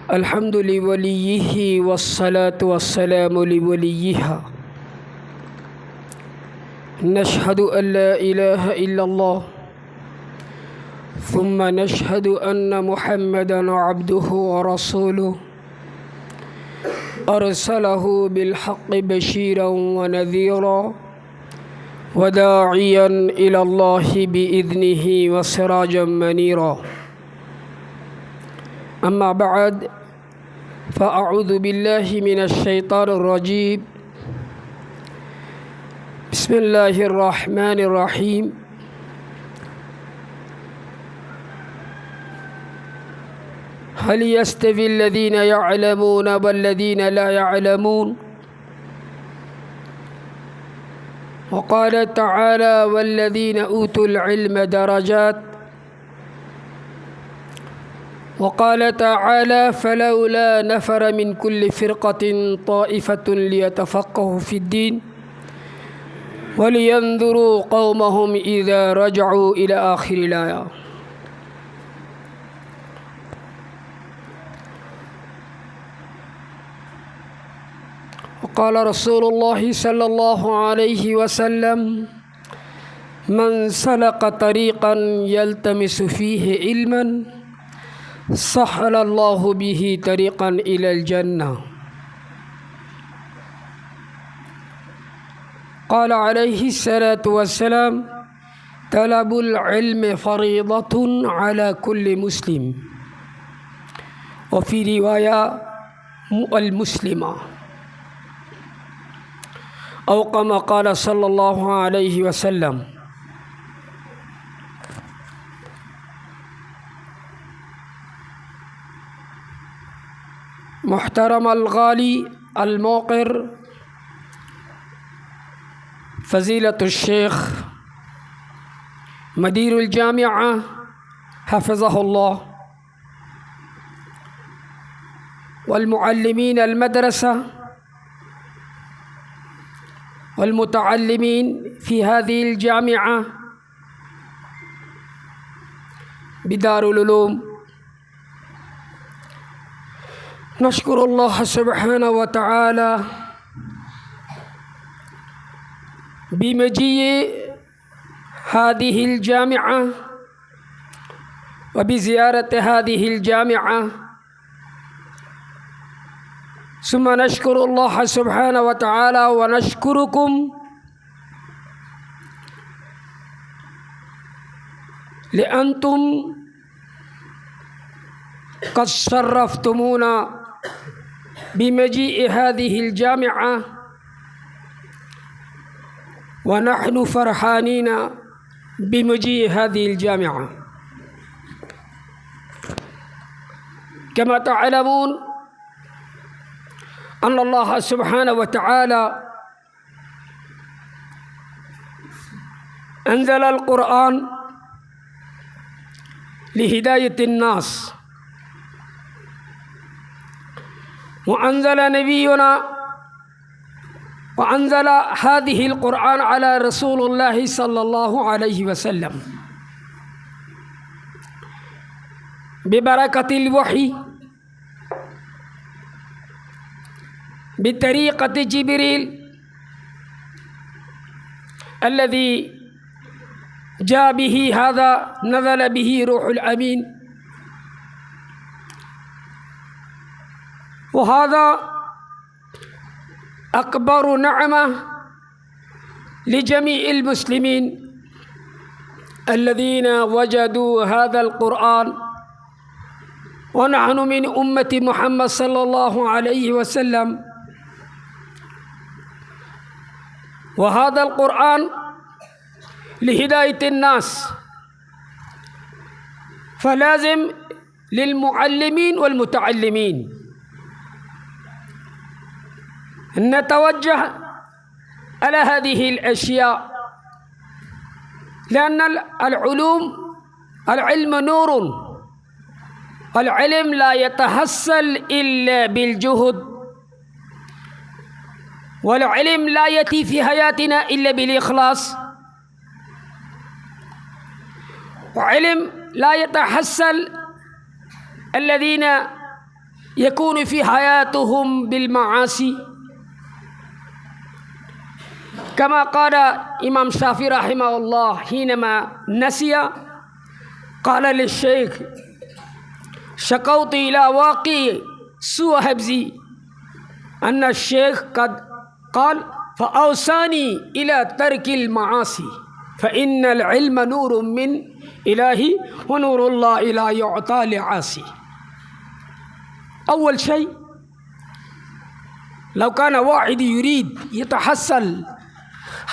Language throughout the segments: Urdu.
الحمد لوليه والصلاة والسلام لوليها. نشهد أن لا إله إلا الله، ثم نشهد أن محمدا عبده ورسوله أرسله بالحق بشيرا ونذيرا وداعيا إلى الله بإذنه وسراجا منيرا. أما بعد، فأعوذ بالله من الشيطان الرجيم. بسم الله الرحمن الرحيم. هل يستوي الذين يعلمون والذين لا يعلمون؟ وقال تعالى: والذين أوتوا العلم درجات. وقال تعالى: فلولا نفر من كل فرقة طائفة ليتفقهوا في الدين ولينذروا قومهم إذا رجعوا إلى آخر الآية. وقال رسول الله صلى الله عليه وسلم: من سلك طريقا يلتمس فيه علما سهل الله به طريقا إلى الجنة. قال عليه الصلاة والسلام: طلب العلم فريضة على كل مسلم، وفي رواية المسلمة، أو كما قال صلى الله عليه وسلم. محترم الغالي الموقر فضيلة الشيخ مدير الجامعة حفظه الله، والمعلمين المدرسة والمتعلمين في هذه الجامعة بدار العلوم، نشكر الله سبحانه وتعالى بمجيء هذه الجامعة وبزيارة هذه الجامعة، ثم نشكر الله سبحانه وتعالى ونشكركم لأنتم قد شرفتمونا بمجيء هذه الجامعة، ونحن فرحانين بمجيء هذه الجامعة. كما تعلمون أن الله سبحانه وتعالى أنزل القرآن لهداية الناس، وأنزل هذه القرآن على رسول الله صلى الله عليه وسلم ببركة الوحي بطريقة جبريل الذي جاء به، هذا نزل به روح الأمين. وهذا أكبر نعمة لجميع المسلمين الذين وجدوا هذا القرآن، ونحن من أمة محمد صلى الله عليه وسلم. وهذا القرآن لهداية الناس، فلازم للمعلمين والمتعلمين أن نتوجه على هذه الأشياء، لأن العلم نور، والعلم لا يتحصل إلا بالجهد، والعلم لا يأتي في حياتنا إلا بالإخلاص، وعلم لا يتحصل الذين يكون في حياتهم بالمعاصي كما قال إمام الشافعي رحمه الله حينما نسي قال للشيخ شكوت إلى واقع سوء حفظي أن الشيخ قد قال فأوصاني إلى ترك المعاصي فإن العلم نور من إلهي ونور الله لا يعطى لعاصي. أول شيء لو كان واحد يريد يتحصل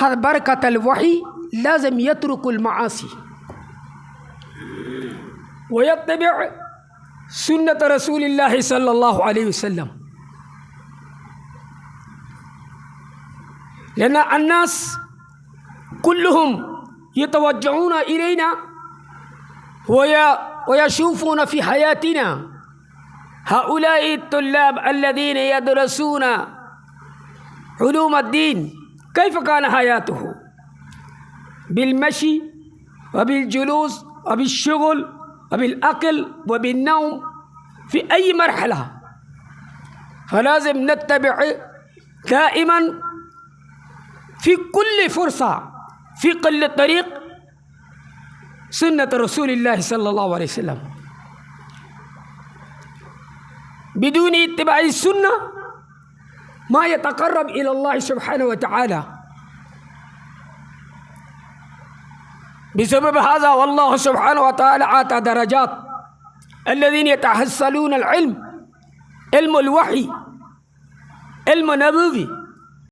بركة الوحي لازم يترك المعاصي ويتبع سنة رسول الله صلى الله عليه وسلم، لأن الناس كلهم يتوجهون إلينا ويشوفون في حياتنا هؤلاء الطلاب الذين يدرسون علوم الدين كيف كان حياته بالمشي وبالجلوس وبالشغل وبالأكل وبالنوم في أي مرحلة. فلازم نتبع دائما في كل فرصة في كل طريق سنة رسول الله صلى الله عليه وسلم. بدون اتباع السنة ما يتقرب إلى الله سبحانه وتعالى. بسبب هذا والله سبحانه وتعالى أعطى درجات الذين يتحصلون العلم، علم الوحي، علم نبوي،